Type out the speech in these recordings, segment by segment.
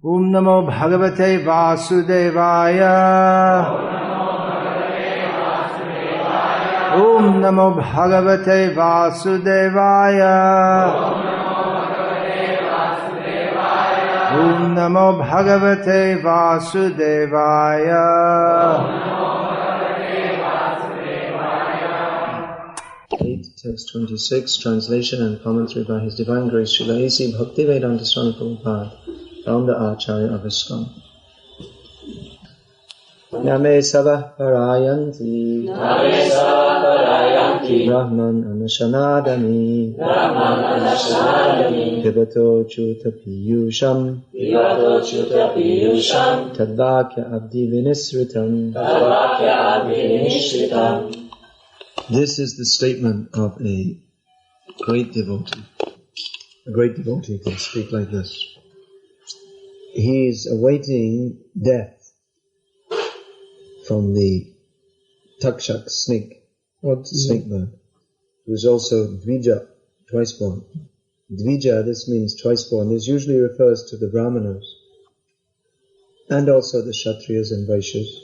Om Namo Bhagavate Vasudevaya. Om Namo Bhagavate Vasudevaya. Om Namo Bhagavate Vasudevaya. Text 26, translation and commentary by His Divine Grace Srila A.C. Bhaktivedanta Swami Prabhupada, founder Acharya of ISKCON. Name Sabah Parayanti Brahman Anashanadami Pibato Chuta Piyusham Tadvakya Abdi Vinisritam. This is the statement of a great devotee. A great devotee can speak like this. He is awaiting death from the takshak snake, or snake bird, who is also dvija, twice born. Dvija, this means twice born. This usually refers to the brahmanas and also the kshatriyas and vaishyas.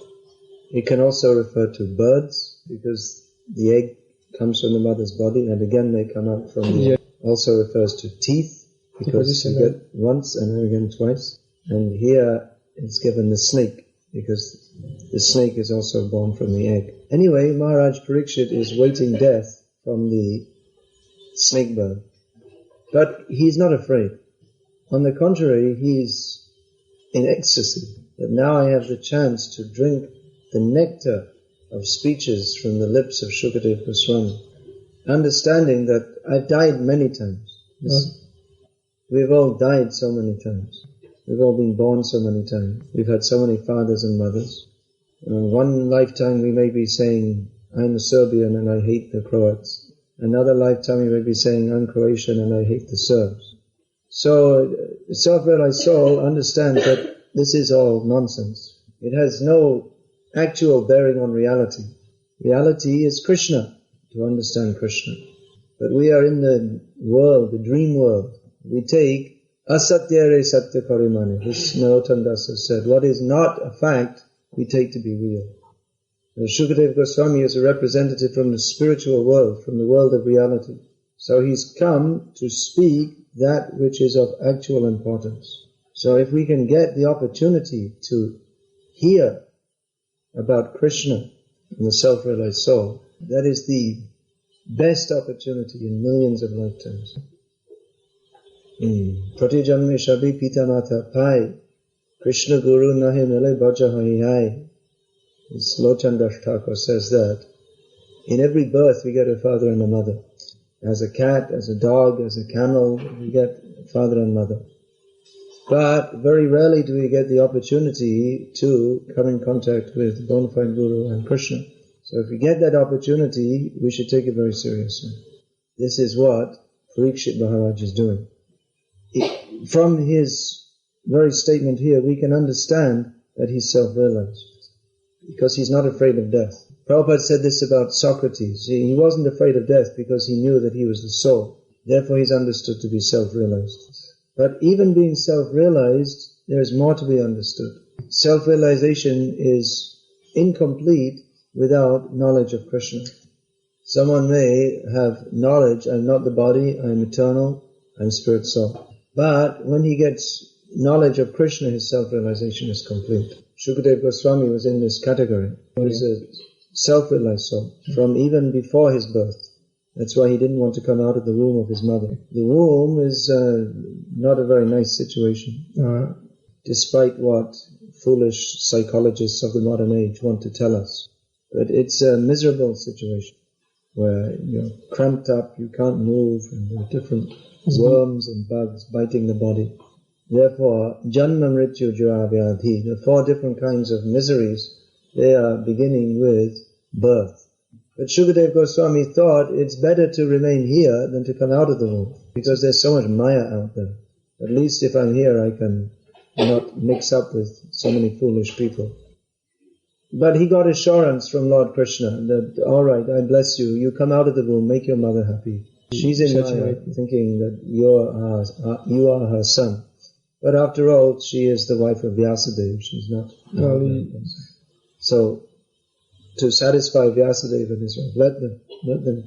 It can also refer to birds, because the egg comes from the mother's body and again they come out from the egg. Also refers to teeth, because you get once and then again twice. And here it's given the snake, because the snake is also born from the egg. Anyway, Maharaj Parikshit is waiting death from the snake bird. But he's not afraid. On the contrary, he's in ecstasy that now I have the chance to drink the nectar of speeches from the lips of Shukadeva Goswami, understanding that I've died many times. We've all died so many times. We've all been born so many times. We've had so many fathers and mothers. In one lifetime we may be saying, I'm a Serbian and I hate the Croats. Another lifetime we may be saying, I'm Croatian and I hate the Serbs. So, the self-realized soul understands that this is all nonsense. It has no actual bearing on reality. Reality is Krishna, to understand Krishna. But we are in the world, the dream world. We take asatyare satya karimani. This Narottam Dasa said, what is not a fact, we take to be real. Shukadeva Goswami is a representative from the spiritual world, from the world of reality. So he's come to speak that which is of actual importance. So if we can get the opportunity to hear about Krishna and the self-realized soul, that is the best opportunity in millions of lifetimes. Pratijanme shabi pita mata pai, Krishna Guru nahi mele bhaja hai hai. Lochan Das Thakur says that in every birth we get a father and a mother. As a cat, as a dog, as a camel, we get a father and mother. But very rarely do we get the opportunity to come in contact with bona fide Guru and Krishna. So if we get that opportunity, we should take it very seriously. This is what Parikshit Maharaj is doing. From his very statement here, we can understand that he's self-realized, because he's not afraid of death. Prabhupada said this about Socrates. He wasn't afraid of death because he knew that he was the soul. Therefore he's understood to be self-realized. But even being self-realized, there is more to be understood. Self-realization is incomplete without knowledge of Krishna. Someone may have knowledge, I'm not the body, I'm eternal, I'm spirit soul. But when he gets knowledge of Krishna, his self-realization is complete. Shukadeva Goswami was in this category. He was a self-realized soul from even before his birth. That's why he didn't want to come out of the womb of his mother. The womb is not a very nice situation, despite what foolish psychologists of the modern age want to tell us. But it's a miserable situation where you're cramped up, you can't move, and there are different worms and bugs biting the body. Therefore, Janma Mrityu Jara Vyadhi, the 4 different kinds of miseries, they are beginning with birth. But Shukadeva Goswami thought it's better to remain here than to come out of the womb, because there's so much Maya out there. At least if I'm here, I can not mix up with so many foolish people. But he got assurance from Lord Krishna that, all right, I bless you, you come out of the womb, make your mother happy. She's in Maya, thinking that you are her son. But after all, she is the wife of Vyasadeva. She's not. So, to satisfy Vyasadeva and his wife,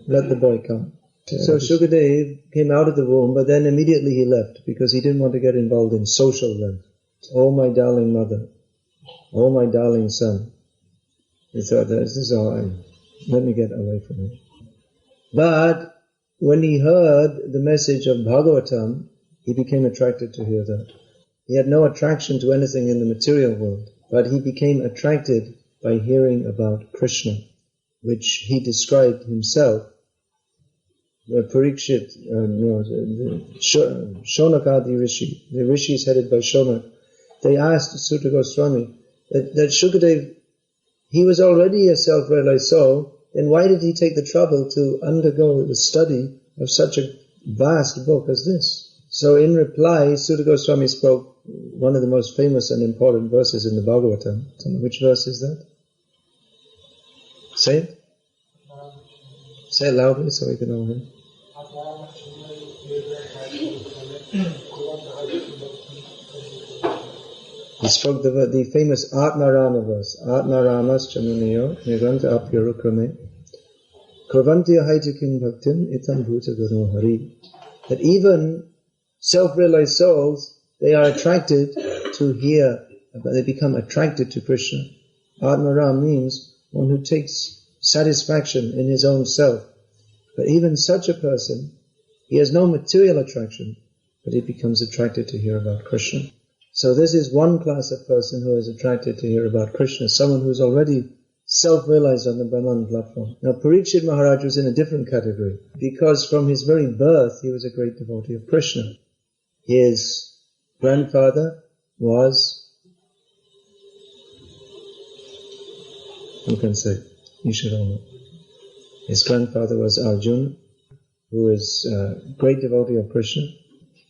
let the boy come. So Shukadeva came out of the womb, but then immediately he left because he didn't want to get involved in social life. Oh, my darling mother. Oh, my darling son. He thought, this is all right. Let me get away from him. But when he heard the message of Bhagavatam, he became attracted to hear that. He had no attraction to anything in the material world, but he became attracted by hearing about Krishna, which he described himself. Parikshit, Shonakadi Rishi, the rishis headed by Shonak, they asked Sutta Goswami that Shukadeva, he was already a self-realized soul, then why did he take the trouble to undergo the study of such a vast book as this? So in reply, Sutta Goswami spoke one of the most famous and important verses in the Bhagavatam. Which verse is that? Say it. Say it loudly so we can all hear. He spoke the famous Atmarama verse. Atmaramas chamuniyo niranta apyarukrame kurvantiya haitikin bhaktim itam bhuta guru hari. That even self-realized souls, they are attracted to hear, they become attracted to Krishna. Atmaram means one who takes satisfaction in his own self. But even such a person, he has no material attraction, but he becomes attracted to hear about Krishna. So this is one class of person who is attracted to hear about Krishna, someone who is already self-realized on the Brahman platform. Now Parikshit Maharaj was in a different category, because from his very birth he was a great devotee of Krishna. His grandfather was, who can say? You should all know. His grandfather was Arjuna, who is a great devotee of Krishna.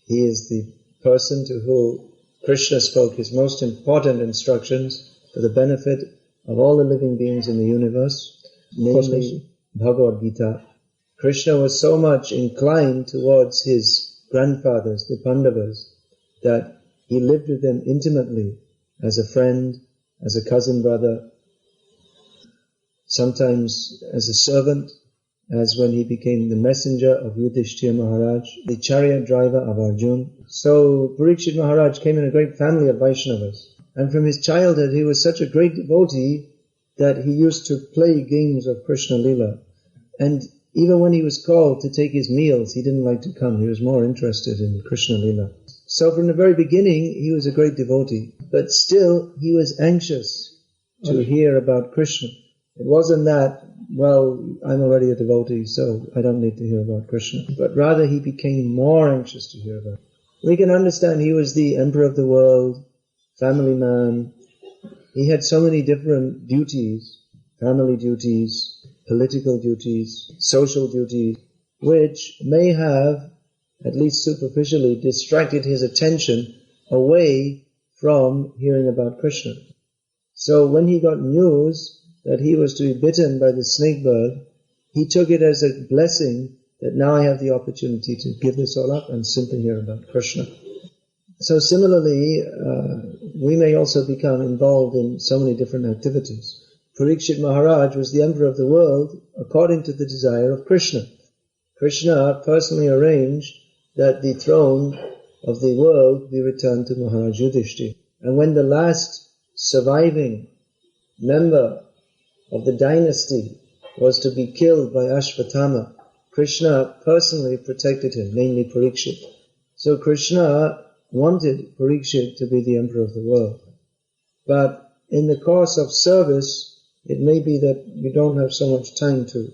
He is the person to whom Krishna spoke his most important instructions for the benefit of all the living beings in the universe, namely Bhagavad-gita. Krishna was so much inclined towards his grandfathers, the Pandavas, that he lived with them intimately as a friend, as a cousin brother, sometimes as a servant, as when he became the messenger of Yudhishthira Maharaj, the chariot driver of Arjuna. So Parikshit Maharaj came in a great family of Vaishnavas. And from his childhood he was such a great devotee that he used to play games of Krishna Lila. And even when he was called to take his meals, he didn't like to come. He was more interested in Krishna Lila. So from the very beginning he was a great devotee. But still he was anxious to hear about Krishna. It wasn't that, well, I'm already a devotee, so I don't need to hear about Krishna. But rather he became more anxious to hear about it. We can understand he was the emperor of the world, family man. He had so many different duties, family duties, political duties, social duties, which may have, at least superficially, distracted his attention away from hearing about Krishna. So when he got news that he was to be bitten by the snake bird, he took it as a blessing that now I have the opportunity to give this all up and simply hear about Krishna. So similarly, we may also become involved in so many different activities. Parikshit Maharaj was the emperor of the world according to the desire of Krishna. Krishna personally arranged that the throne of the world be returned to Maharaj Yudhishthira. And when the last surviving member of the dynasty was to be killed by Ashvatthama, Krishna personally protected him, namely Parikshit. So Krishna wanted Parikshit to be the emperor of the world. But in the course of service, it may be that you don't have so much time to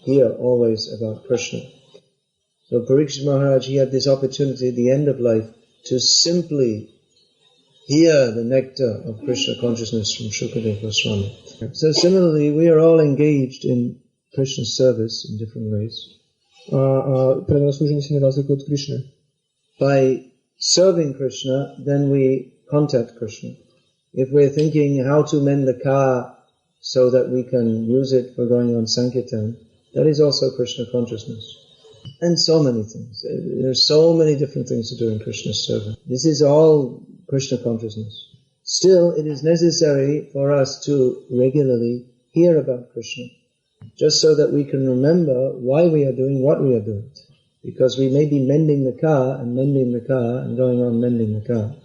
hear always about Krishna. So Parikshit Maharaj, he had this opportunity at the end of life to simply hear the nectar of Krishna consciousness from Shukadeva Goswami. So similarly, we are all engaged in Krishna service in different ways. By serving Krishna, then we contact Krishna. If we're thinking how to mend the car so that we can use it for going on Sankirtan, that is also Krishna consciousness. and so many things. There are so many different things to do in Krishna's service. This is all Krishna consciousness. Still, it is necessary for us to regularly hear about Krishna, just so that we can remember why we are doing what we are doing. Because we may be mending the car and going on mending the car.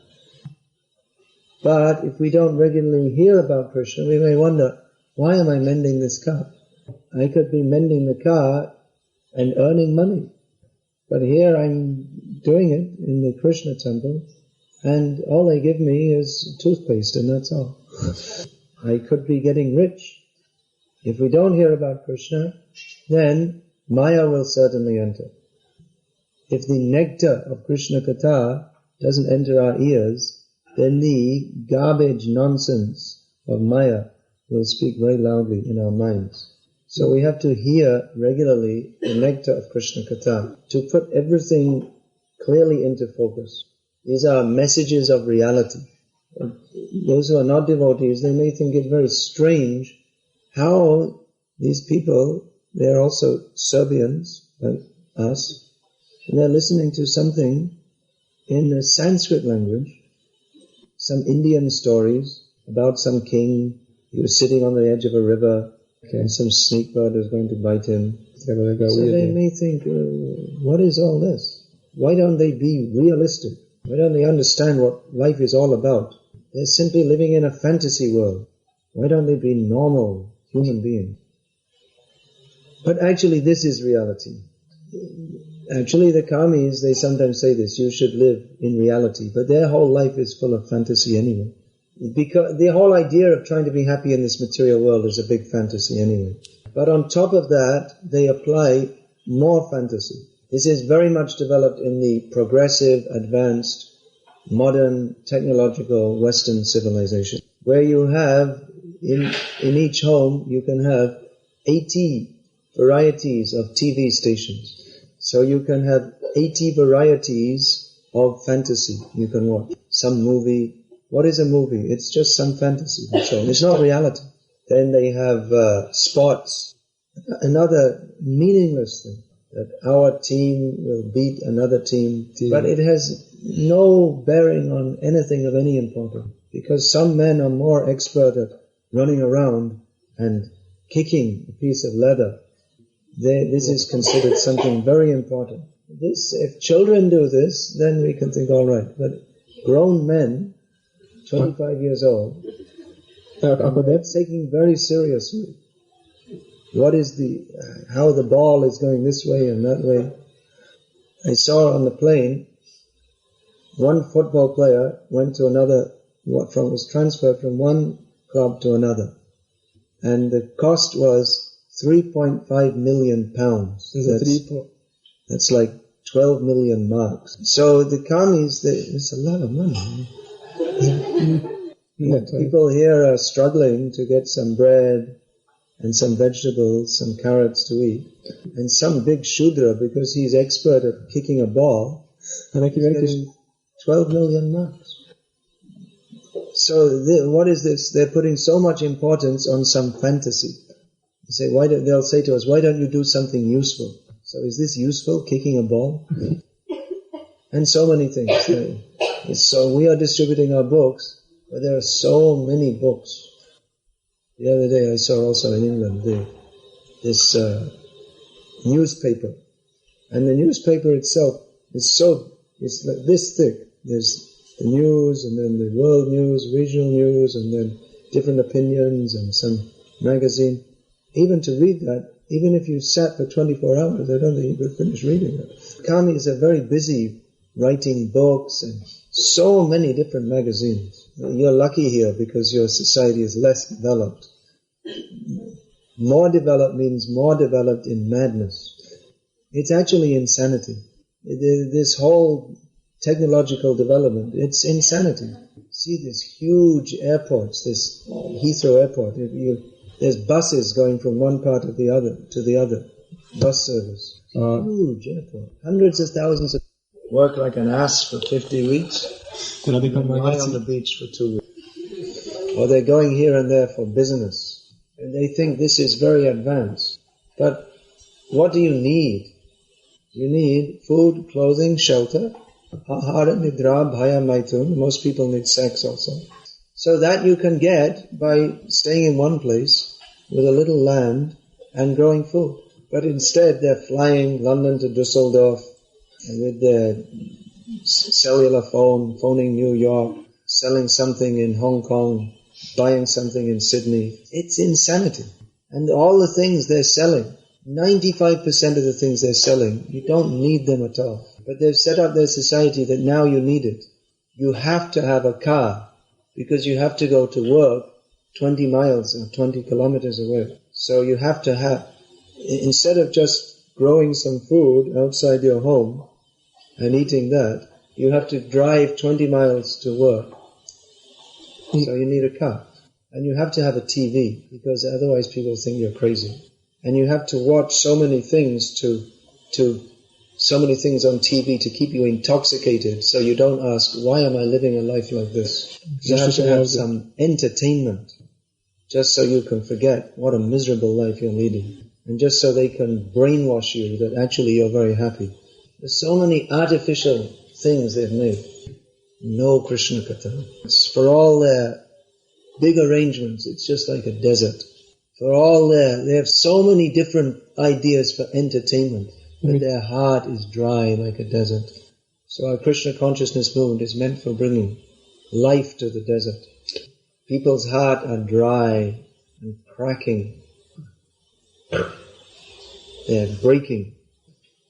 But if we don't regularly hear about Krishna, we may wonder, why am I mending this car? I could be mending the car and earning money. But here I'm doing it in the Krishna temple, and all they give me is toothpaste, and that's all. I could be getting rich. If we don't hear about Krishna, then Maya will certainly enter. If the nectar of Krishna Katha doesn't enter our ears, then the garbage nonsense of Maya will speak very loudly in our minds. So we have to hear regularly the nectar of Krishna Katha to put everything clearly into focus. These are messages of reality. Those who are not devotees, they may think it very strange how these people, they're also Serbians, like us, and they're listening to something in the Sanskrit language, some Indian stories about some king. He was sitting on the edge of a river, and some snake bird was going to bite him. So they may think, what is all this? Why don't they be realistic? Why don't they understand what life is all about? They're simply living in a fantasy world. Why don't they be normal human beings? But actually this is reality. Actually the Kamis, they sometimes say this, you should live in reality, but their whole life is full of fantasy anyway. Because the whole idea of trying to be happy in this material world is a big fantasy anyway. But on top of that, they apply more fantasy. This is very much developed in the progressive, advanced, modern, technological Western civilization, where you have, in each home, you can have 80 varieties of TV stations. So you can have 80 varieties of fantasy you can watch. Some movie. What is a movie? It's just some fantasy. It's not reality. Then they have sports. Another meaningless thing. That our team will beat another team. But it has no bearing on anything of any importance. Because some men are more expert at running around and kicking a piece of leather. This is considered something very important. If children do this, then we can think, all right. But grown men, 25 years old, that's taking very seriously. What is how the ball is going this way and that way. I saw on the plane, one football player went to another, was transferred from one club to another. And the cost was £3.5 million. That's like 12 million marks. So the Kamis, it's a lot of money. People here are struggling to get some bread and some vegetables, some carrots to eat. And some big Shudra, because he's expert at kicking a ball, he's getting 12 million marks. So what is this? They're putting so much importance on some fantasy. They'll say to us, why don't you do something useful? So is this useful, kicking a ball? And so many things. So we are distributing our books, but there are so many books. The other day I saw also in England this newspaper. And the newspaper itself it's like this thick. There's the news, and then the world news, regional news, and then different opinions and some magazine. Even to read that, even if you sat for 24 hours, I don't think you could finish reading it. Kamis are very busy writing books and so many different magazines. You're lucky here because your society is less developed. More developed means more developed in madness. It's actually insanity. This whole technological development, it's insanity. See these huge airports, this Heathrow airport, there's buses going from one part of the other to the other. Bus service. Huge airport. Hundreds of thousands of people work like an ass for 50 weeks. And lie on the beach for 2 weeks. Or they're going here and there for business. And they think this is very advanced. But what do you need? You need food, clothing, shelter, ahara, nidra, bhaya, maitun. Most people need sex also. So that you can get by staying in one place with a little land and growing food. But instead they're flying London to Dusseldorf and with their cellular phone, phoning New York, selling something in Hong Kong, buying something in Sydney. It's insanity. And all the things they're selling, 95% of the things they're selling, you don't need them at all. But they've set up their society that now you need it. You have to have a car because you have to go to work 20 miles or 20 kilometers away. So you have to have, instead of just growing some food outside your home and eating that, you have to drive 20 miles to work. So you need a car. And you have to have a TV because otherwise people think you're crazy. And you have to watch so many things so many things on TV to keep you intoxicated so you don't ask, why am I living a life like this? You have to have some entertainment just so you can forget what a miserable life you're leading. And just so they can brainwash you that actually you're very happy. There's so many artificial things they've made. No Krishna Katha. It's for all their big arrangements, it's just like a desert. For all they have so many different ideas for entertainment, but their heart is dry like a desert. So our Krishna consciousness movement is meant for bringing life to the desert. People's heart are dry and cracking. They're breaking.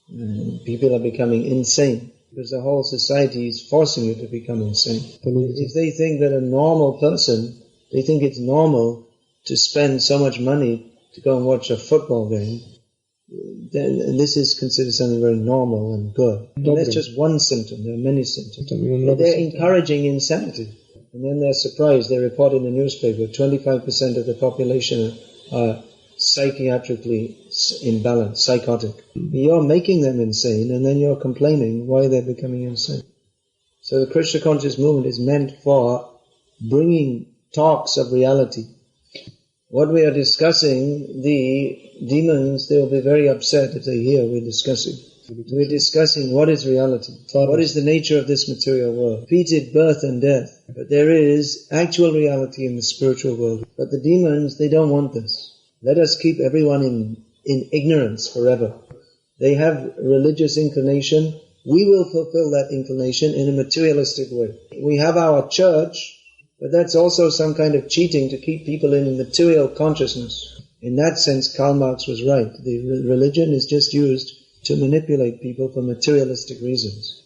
And people are becoming insane because the whole society is forcing you to become insane. If they think that a normal person, they think it's normal to spend so much money to go and watch a football game, then this is considered something very normal and good. And that's just one symptom. There are many symptoms. They're encouraging insanity. And then they're surprised. They report in the newspaper 25% of the population are psychiatrically imbalanced, psychotic. You're making them insane and then you're complaining why they're becoming insane. So the Krishna conscious movement is meant for bringing talks of reality. What we are discussing, the demons, they will be very upset if they hear we're discussing. We're discussing what is reality, what is the nature of this material world. Repeated birth and death. But there is actual reality in the spiritual world. But the demons, they don't want this. Let us keep everyone in ignorance forever. They have religious inclination. We will fulfill that inclination in a materialistic way. We have our church, but that's also some kind of cheating to keep people in material consciousness. In that sense, Karl Marx was right. The religion is just used to manipulate people for materialistic reasons.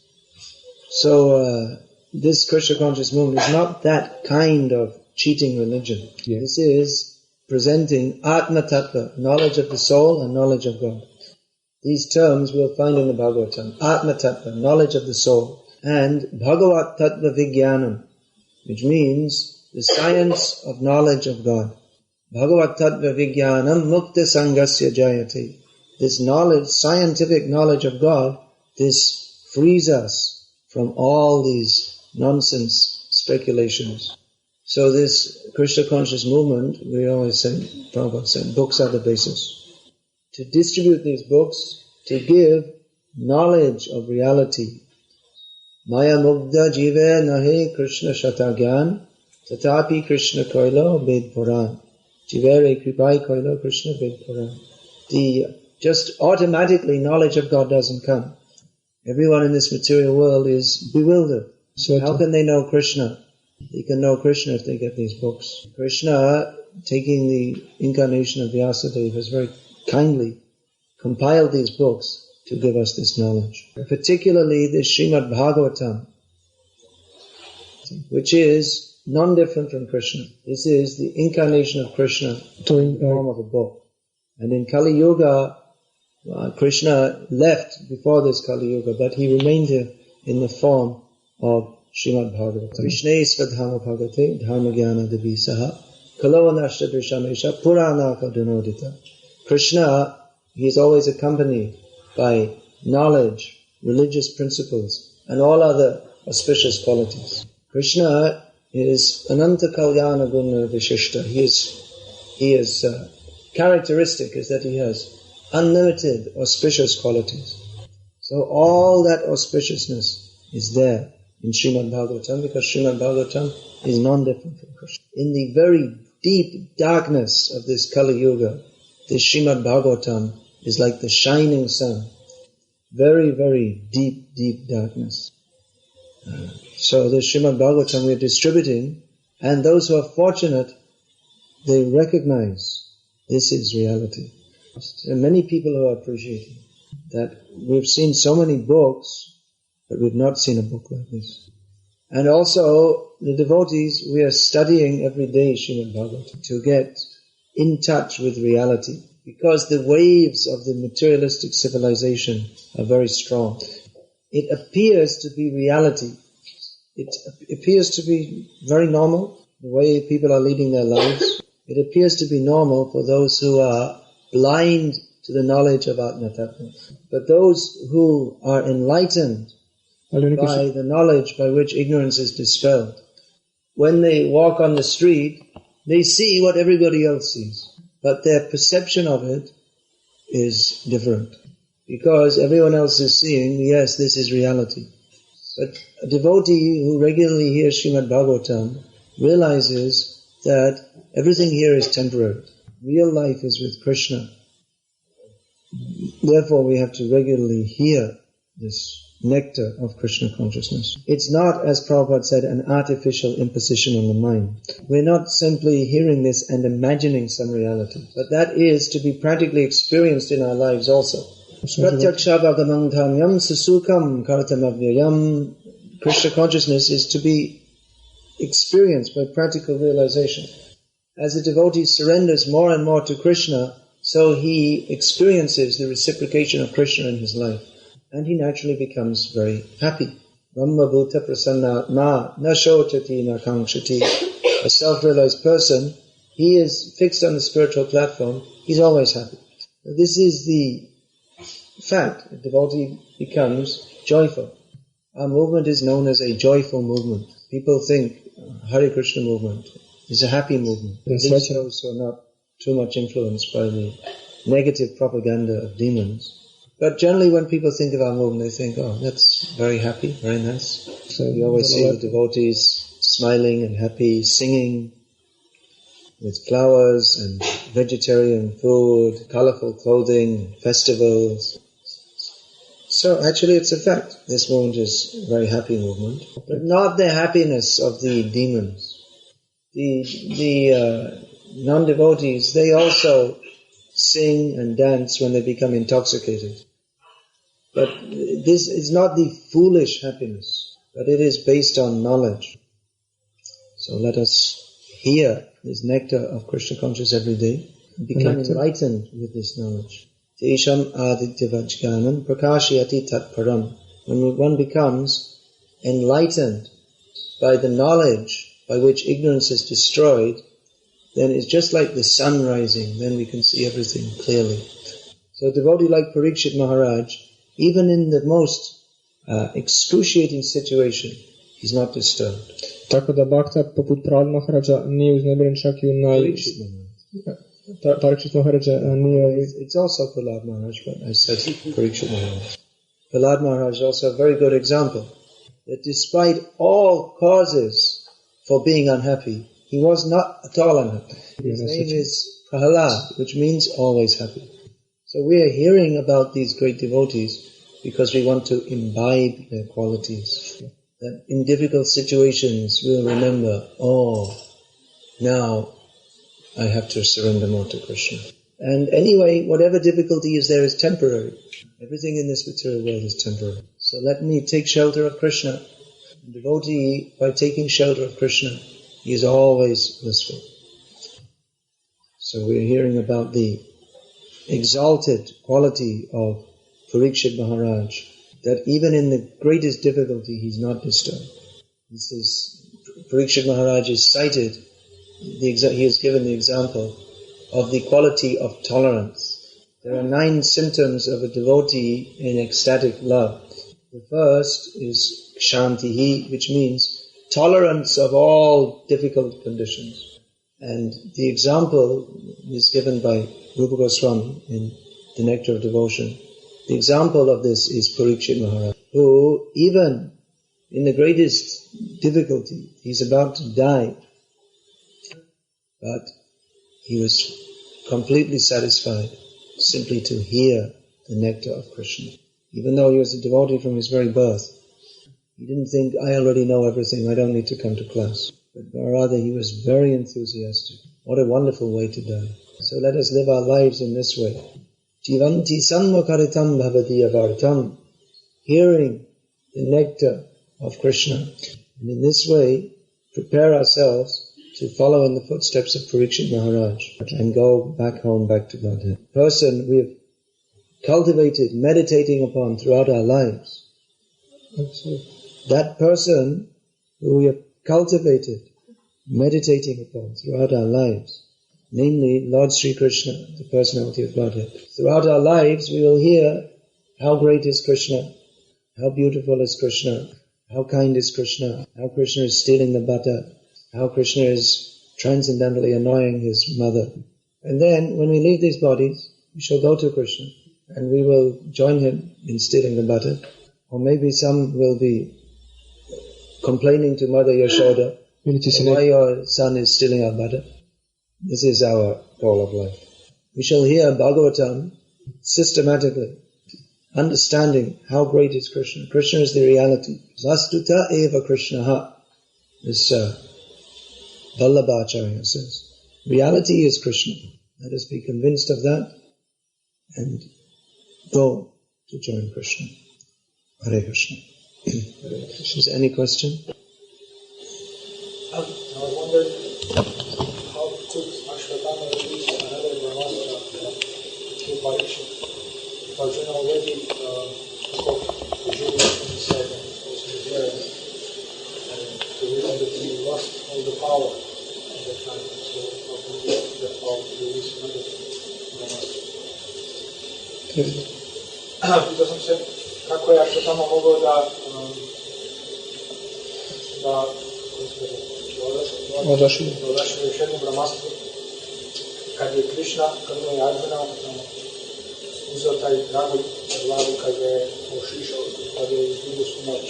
So this Krishna conscious movement is not that kind of cheating religion. Yeah. This is presenting Atma Tattva, knowledge of the soul and knowledge of God. These terms we'll find in the Bhagavatam. Atma Tattva, knowledge of the soul. And Bhagavat Tattva Vijnanam, which means the science of knowledge of God. Bhagavat Tattva Vijnanam Mukta Sangasya Jayate. This knowledge, scientific knowledge of God, this frees us from all these nonsense speculations. So this Krishna conscious movement, we always say, Prabhupada said, books are the basis. To distribute these books, to give knowledge of reality. Maya mugdha jive nahe Krishna shatagyan, tatapi Krishna koilo ved puran. Jivere kripai koilo Krishna ved puran. Just automatically knowledge of God doesn't come. Everyone in this material world is bewildered. So how can they know Krishna? They can know Krishna if they get these books. Krishna, taking the incarnation of Vyasadeva, has very kindly compiled these books to give us this knowledge. Particularly the Srimad Bhagavatam, which is non-different from Krishna. This is the incarnation of Krishna in the form of a book. And in Kali Yuga, Krishna left before this Kali Yuga, but he remained here in the form of Srimad Bhagavatam. Krishna Svadhama Bhagavate Dharma Jnana Devisaha Kalo Nashta Drishamesha Purana Kadunodita. Krishna, he is always accompanied by knowledge, religious principles, and all other auspicious qualities. Krishna is Ananta Kalyana Guna Vishishta. He is characteristic is that he has unlimited auspicious qualities. So all that auspiciousness is there in Srimad Bhagavatam, because Srimad Bhagavatam is non-different from Krishna. In the very deep darkness of this Kali Yuga, this Srimad Bhagavatam is like the shining sun. Very, very deep, deep darkness. So the Srimad Bhagavatam we are distributing, and those who are fortunate, they recognize this is reality. There are many people who are appreciating that we've seen so many books, but we've not seen a book like this. And also, the devotees, we are studying every day Srimad Bhagavatam to get in touch with reality, because the waves of the materialistic civilization are very strong. It appears to be reality. It appears to be very normal, the way people are leading their lives. It appears to be normal for those who are blind to the knowledge of Atma Tattva. But those who are enlightened by the knowledge by which ignorance is dispelled, when they walk on the street, they see what everybody else sees. But their perception of it is different. Because everyone else is seeing, yes, this is reality. But a devotee who regularly hears Srimad Bhagavatam realizes that everything here is temporary. Real life is with Krishna. Therefore, we have to regularly hear this nectar of Krishna consciousness. It's not, as Prabhupada said, an artificial imposition on the mind. We're not simply hearing this and imagining some reality, but that is to be practically experienced in our lives also. Krishna consciousness is to be experienced by practical realization. As the devotee surrenders more and more to Krishna, so he experiences the reciprocation of Krishna in his life. And he naturally becomes very happy. Brahma bhuta prasannatma na shotati na kankshati. A self-realized person, he is fixed on the spiritual platform, he's always happy. This is the fact. A devotee becomes joyful. Our movement is known as a joyful movement. People think Hare Krishna movement is a happy movement. At least those who are not too much influenced by the negative propaganda of demons. But generally when people think of our movement, they think, oh, that's very happy, very nice. So you always see the devotees smiling and happy, singing with flowers and vegetarian food, colorful clothing, festivals. So actually it's a fact. This movement is a very happy movement, but not the happiness of the demons. The non-devotees, they also sing and dance when they become intoxicated. But this is not the foolish happiness, but it is based on knowledge. So let us hear this nectar of Krishna consciousness every day and become enlightened with this knowledge. Tesham adityavajganam prakashyati tat param. When one becomes enlightened by the knowledge by which ignorance is destroyed, then it's just like the sun rising, then we can see everything clearly. So a devotee like Parikshit Maharaj, even in the most excruciating situation, he's not disturbed. Tako da Bhakta poput Prahlad Maharaja nije uznemiren čak i u Parikshit Maharaja nije... It's also Prahlad Maharaj, but I said Parikshit Maharaj. Prahlad Maharaj is also a very good example, that despite all causes for being unhappy, he was not at all unhappy. His name is Prahlad, which means always happy. So we are hearing about these great devotees because we want to imbibe their qualities. That in difficult situations we'll remember, oh, now I have to surrender more to Krishna. And anyway, whatever difficulty is there is temporary. Everything in this material world is temporary. So let me take shelter of Krishna. The devotee, by taking shelter of Krishna, he is always blissful. So we're hearing about the exalted quality of Parikshit Maharaj, that even in the greatest difficulty he's not disturbed. This is, Parikshit Maharaj is cited, he is given the example of the quality of tolerance. There are 9 symptoms of a devotee in ecstatic love. The first is kshantihi, which means tolerance of all difficult conditions. And the example is given by Rupa Goswami in The Nectar of Devotion, The example of this is Parikshit Maharaj, who even in the greatest difficulty, he's about to die, but he was completely satisfied simply to hear the nectar of Krishna. Even though he was a devotee from his very birth, he didn't think, I already know everything, I don't need to come to class. But rather he was very enthusiastic. What a wonderful way to die. So let us live our lives in this way. Jivanti sammukaritam bhavati avartam. Hearing the nectar of Krishna. And in this way, prepare ourselves to follow in the footsteps of Parikshit Maharaj and go back home, back to Godhead. Person we have cultivated, meditating upon throughout our lives. That person who we have cultivated, meditating upon throughout our lives, namely Lord Sri Krishna, the personality of Godhead. Throughout our lives we will hear how great is Krishna, how beautiful is Krishna, how kind is Krishna, how Krishna is stealing the butter, how Krishna is transcendently annoying his mother. And then when we leave these bodies, we shall go to Krishna and we will join him in stealing the butter. Or maybe some will be complaining to Mother Yashoda, why your son is stealing our butter. This is our goal of life. We shall hear Bhagavatam systematically, understanding how great is Krishna. Krishna is the reality. Vastuta eva Krishnaha, as Vallabhacharya says. Reality is Krishna. Let us be convinced of that and go to join Krishna. Hare Krishna. Is there any question? I was wondering how could Ashwatthama release another Brahmastra to Parikshit? Because already spoke to Julius and he said that it was Nigerian, and the reason that he lost all the power at that time. So how could he get power to release another Brahmastra? Pitao sam se kako je Ashwatthama mogao da odašli još jednu brahmastru kad je Krishna, kad mu je Arjuna uzeo taj dragulj na glavu, kad je ošišao, kad je izgubio svu moć.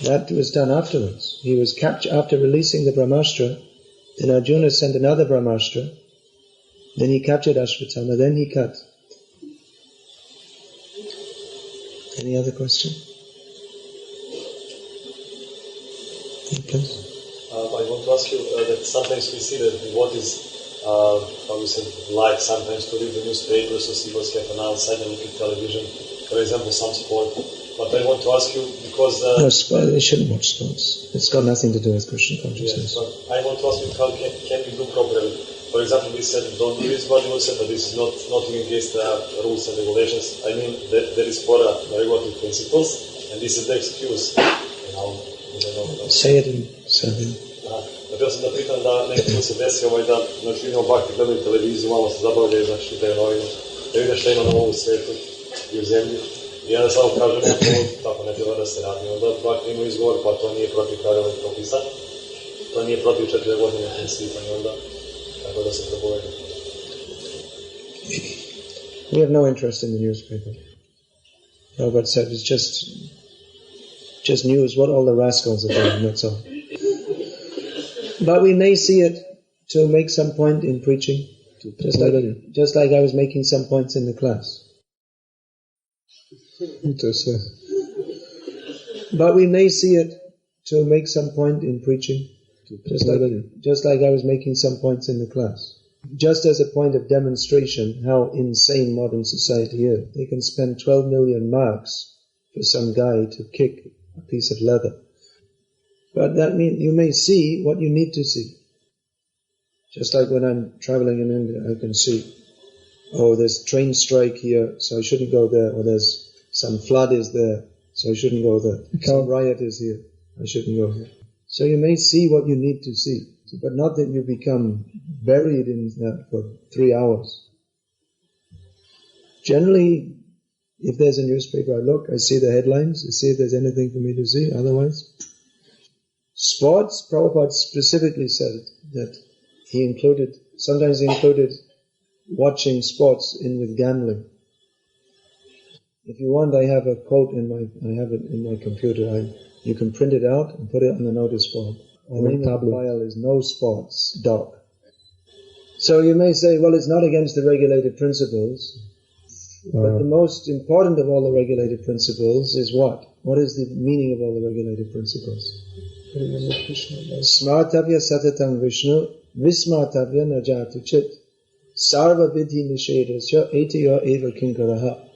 That was done afterwards. He was captured after releasing the Brahmastra. Then Arjuna sent another Brahmastra. Then he captured Ashwatthama. Then he cut. Any other question? Please. I want to ask you that sometimes we see that what is, how we say, like sometimes to read the newspapers or see what's happening outside and look at television, for example, some sport. But I want to ask you, because... no, they shouldn't watch sports. It's got nothing to do with Christian consciousness. Yes, but I want to ask you, how can we do properly? For example, we said, don't do this, but we said that this is not against the rules and regulations. I mean, there is for regulative principles, and this is the excuse. Say it in Serbian. Htio sam da pitam da neki put se desi da znači vidimo Bhakti, gledaju televiziju, malo se zabavljaju, znači čitaju novine, da vide šta ima na ovom svijetu i u zemlji. I ja da samo kažem, tako ne treba da se radi. Onda Bhakti ima izgovor, pa to nije protiv pravila i propisa, to nije protiv 4 godine principa i onda tako da se propoveda. We have no interest in the newspaper. Robert said it's just news, what all the rascals are doing, that's all. But we may see it to make some point in preaching, just like I was making some points in the class. But we may see it to make some point in preaching, just like I was making some points in the class. Just as a point of demonstration how insane modern society is. They can spend 12 million marks for some guy to kick a piece of leather. But that means you may see what you need to see. Just like when I'm traveling in India, I can see, oh, there's train strike here, so I shouldn't go there, or there's some flood is there, so I shouldn't go there. Some riot is here, I shouldn't go here. So you may see what you need to see, but not that you become buried in that for 3 hours. Generally, if there's a newspaper, I look, I see the headlines, I see if there's anything for me to see, otherwise. Sports, Prabhupada specifically said that sometimes he included watching sports in with gambling. If you want, I have a quote I have it in my computer. You can print it out and put it on the notice board. The name of the file is No Sports Doc. So you may say, well, it's not against the regulated principles. But the most important of all the regulated principles is what? What is the meaning of all the regulated principles? Smartavya satatang Vishnu, vismartavya najatu chit, sarva vidhi nishedasya etiya eva kinkaraha.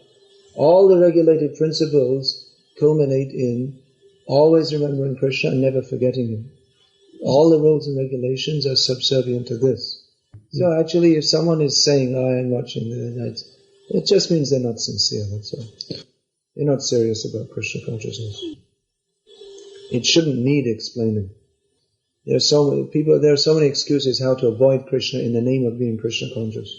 All the regulated principles culminate in always remembering Krishna and never forgetting Him. All the rules and regulations are subservient to this. So actually, if someone is saying, I am watching the night, it just means they're not sincere, that's all. They're not serious about Krishna consciousness. It shouldn't need explaining. There are so many excuses how to avoid Krishna in the name of being Krishna conscious.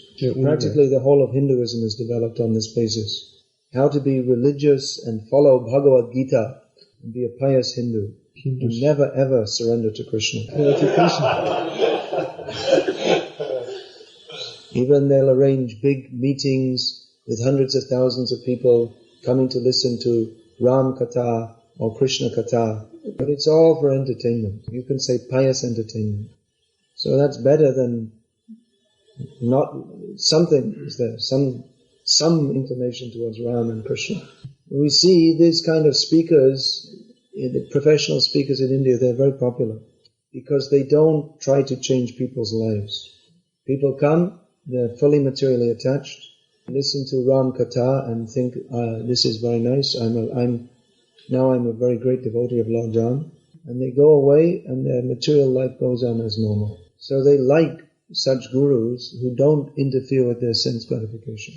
Practically the whole of Hinduism is developed on this basis. How to be religious and follow Bhagavad-gita and be a pious Hindu. And never ever surrender to Krishna. Even they'll arrange big meetings with hundreds of thousands of people coming to listen to Ram Katha or Krishna Katha. But it's all for entertainment. You can say pious entertainment. So that's better than not something. Is there some inclination towards Ram and Krishna? We see these kind of speakers, the professional speakers in India, they're very popular because they don't try to change people's lives. People come, they're fully materially attached, listen to Ram Katha and think, this is very nice, I'm a very great devotee of Lord Ram, and they go away and their material life goes on as normal. So they like such gurus who don't interfere with their sense gratification.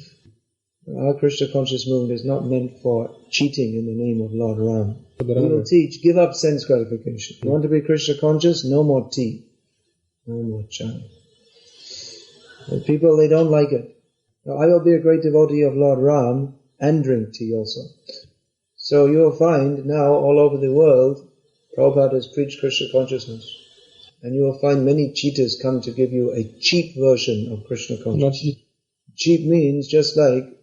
Our Krishna conscious movement is not meant for cheating in the name of Lord Ram. We will teach, give up sense gratification. You want to be Krishna conscious? No more tea. No more chai. But people, they don't like it. Now, I will be a great devotee of Lord Ram and drink tea also. So you will find now all over the world, Prabhupada has preached Krishna consciousness. And you will find many cheaters come to give you a cheap version of Krishna consciousness. Cheap means just like,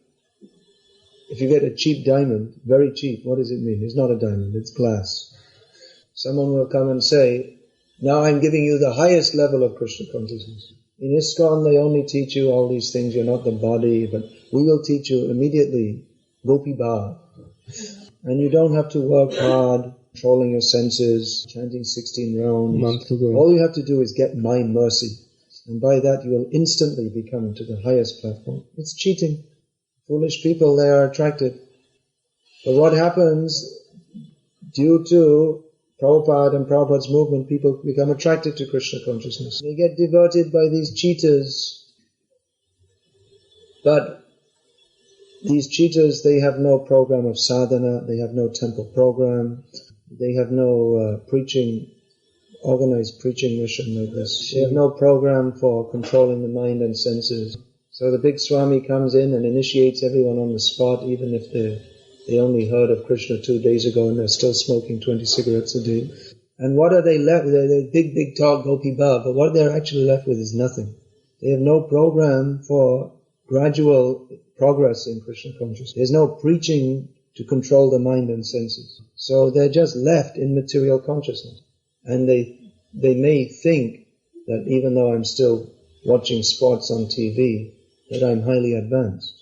if you get a cheap diamond, very cheap, what does it mean? It's not a diamond, it's glass. Someone will come and say, now I'm giving you the highest level of Krishna consciousness. In ISKCON, they only teach you all these things, you're not the body, but we will teach you immediately, Gopi Bhav. And you don't have to work hard, controlling your senses, chanting 16 rounds. All you have to do is get my mercy. And by that you will instantly become to the highest platform. It's cheating. Foolish people, they are attracted. But what happens, due to Prabhupada and Prabhupada's movement, people become attracted to Krishna consciousness. They get diverted by these cheaters. But these cheaters, they have no program of sadhana, they have no temple program, they have no organized preaching mission like this. They have no program for controlling the mind and senses. So the big Swami comes in and initiates everyone on the spot, even if they only heard of Krishna 2 days ago and they're still smoking 20 cigarettes a day. And what are they left with? They're big talk, Gopi Bhav, but what they're actually left with is nothing. They have no program for gradual progress in Krishna consciousness. There's no preaching to control the mind and senses. So they're just left in material consciousness. And they may think that even though I'm still watching sports on TV, that I'm highly advanced.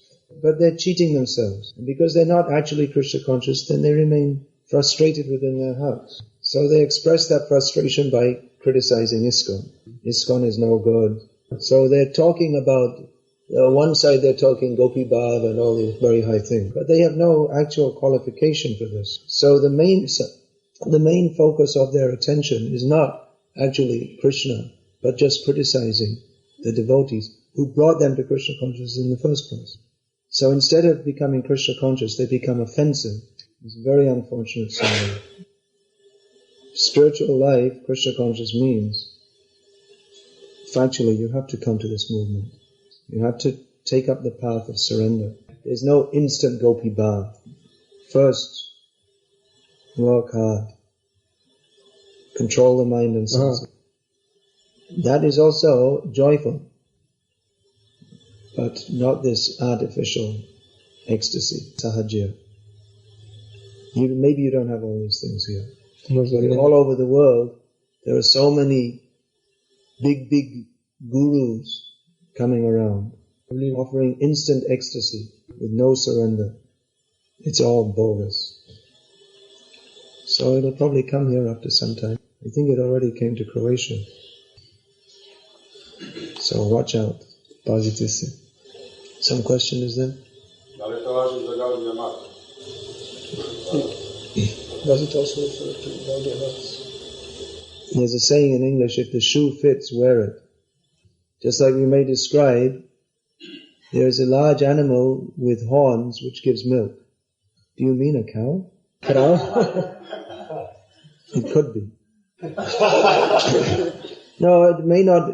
But they're cheating themselves. And because they're not actually Krishna conscious, then they remain frustrated within their hearts. So they express that frustration by criticizing ISKCON. ISKCON is no good. So they're talking about, one side they're talking Gopi Bhav and all these very high things. But they have no actual qualification for this. So the main focus of their attention is not actually Krishna, but just criticizing the devotees who brought them to Krishna consciousness in the first place. So instead of becoming Krishna conscious, they become offensive. It's a very unfortunate scenario. Spiritual life, Krishna conscious means, factually, you have to come to this movement. You have to take up the path of surrender. There's no instant Gopi Bhav. First, work hard. Control the mind and senses. That is also joyful. but not this artificial ecstasy, sahajya. Maybe you don't have all these things here. But all over the world, there are so many big gurus coming around, offering instant ecstasy with no surrender. It's all bogus. So it'll probably come here after some time. I think it already came to Croatia. So watch out. Pazite se. Some question is there? Does it also refer to Gaudiya Math? There's a saying in English, if the shoe fits, wear it. Just like we may describe, there is a large animal with horns which gives milk. Do you mean a cow? Cow? It could be. No, it may not.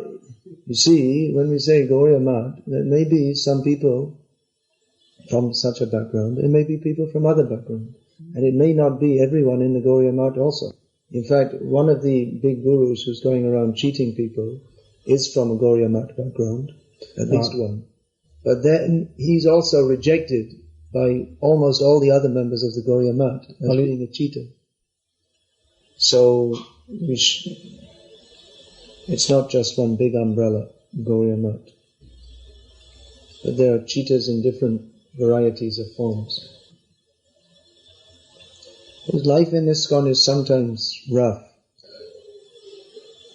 You see, when we say Gauriya Math, there may be some people from such a background, and may be people from other backgrounds. And it may not be everyone in the Gauriya Math also. In fact, one of the big gurus who's going around cheating people is from a Gauriya Math background, at least one. But then he's also rejected by almost all the other members of the Gauriya Math as being a cheater. So it's not just one big umbrella, Gauriya Math. But there are cheaters in different varieties of forms. Because life in ISKCON is sometimes rough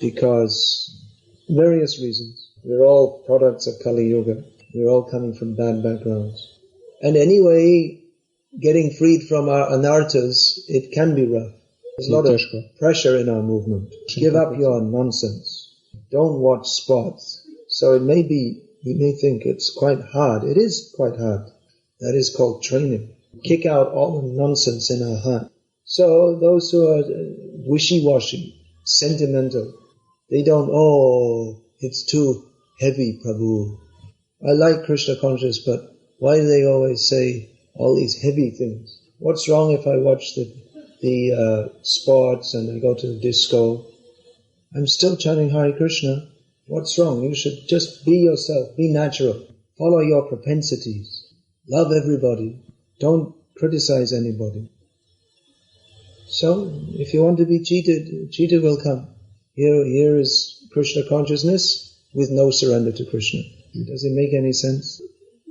because various reasons. We're all products of Kali Yuga. We're all coming from bad backgrounds. And anyway, getting freed from our anarthas, it can be rough. There's a lot of pressure in our movement. Give up your nonsense. Don't watch sports. So it may be, you may think it's quite hard. It is quite hard. That is called training. Kick out all the nonsense in our heart. So those who are wishy-washy, sentimental, they don't, it's too heavy, Prabhu. I like Krishna consciousness, but why do they always say all these heavy things? What's wrong if I watch the sports and I go to the disco? I'm still chanting Hare Krishna. What's wrong? You should just be yourself, be natural, follow your propensities, love everybody, don't criticize anybody. So, if you want to be cheated, cheater will come. Here is Krishna consciousness with no surrender to Krishna. Does it make any sense?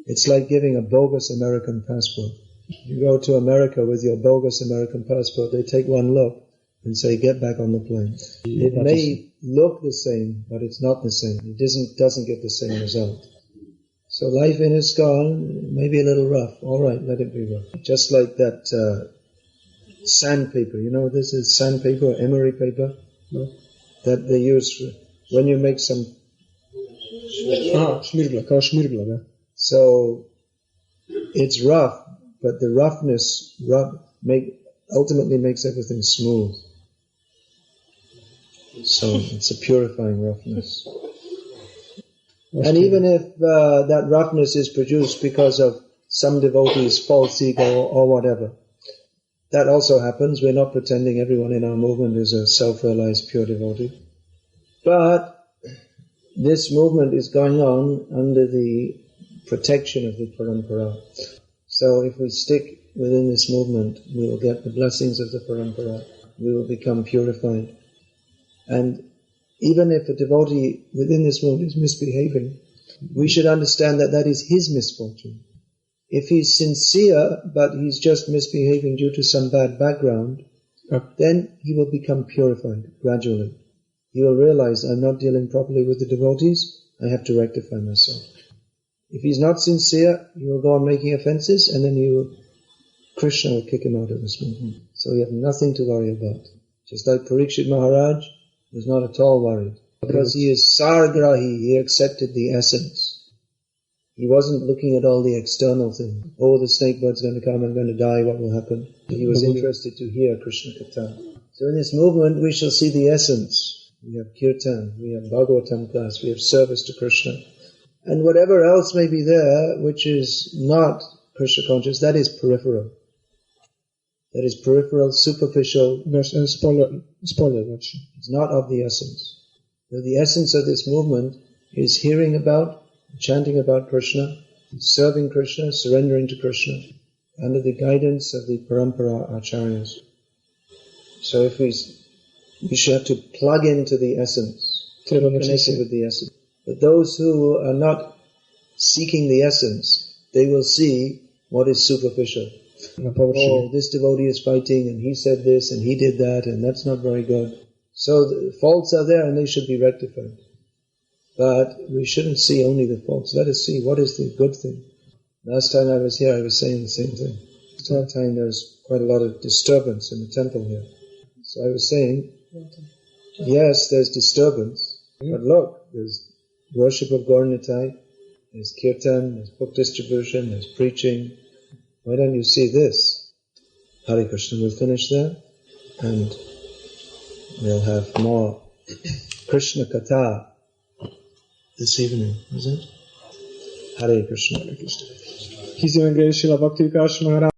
It's like giving a bogus American passport. You go to America with your bogus American passport, they take one look and say, get back on the plane. It may look the same, but it's not the same. It doesn't get the same result. So life in ISKCON may be a little rough. All right, let it be rough. Just like that sandpaper. You know, this is sandpaper or emery paper that they use when you make some. Šmirgla. So it's rough, but the roughness ultimately makes everything smooth. So it's a purifying roughness. And even if that roughness is produced because of some devotee's false ego or whatever, that also happens. We're not pretending everyone in our movement is a self-realized pure devotee. But this movement is going on under the protection of the parampara. So if we stick within this movement, we will get the blessings of the parampara. We will become purified. And even if a devotee within this movement is misbehaving, we should understand that that is his misfortune. If he's sincere, but he's just misbehaving due to some bad background, then he will become purified gradually. He will realize, I'm not dealing properly with the devotees, I have to rectify myself. If he's not sincere, he will go on making offenses, and then Krishna will kick him out of this movement. So you have nothing to worry about. Just like Parikshit Maharaj was not at all worried. Because he is sargrahi, he accepted the essence. He wasn't looking at all the external things. Oh, the snake bird's going to come, I'm going to die, what will happen? He was interested to hear Krishna Katha. So in this movement we shall see the essence. We have kirtan, we have Bhagavatam class, we have service to Krishna. And whatever else may be there, which is not Krishna conscious, that is peripheral. That is peripheral, superficial. Spoiler. It's not of the essence. The essence of this movement is hearing about chanting about Krishna, serving Krishna, surrendering to Krishna, under the guidance of the Parampara Acharyas. So if we should have to plug into the essence, connected with the essence. But those who are not seeking the essence, they will see what is superficial. Oh, this devotee is fighting and he said this and he did that and that's not very good. So the faults are there and they should be rectified. But we shouldn't see only the faults. Let us see what is the good thing. Last time I was here, I was saying the same thing. This time there was quite a lot of disturbance in the temple here. So I was saying, yes, there's disturbance, but look, there's worship of Gauranitai, there's kirtan, there's book distribution, there's preaching. Why don't you see this? Hare Krishna, we'll finish there, and we'll have more Krishna Katha this evening, is it? Hare Krishna. His Evangelium Srila Bhakti Vikasa Maharaj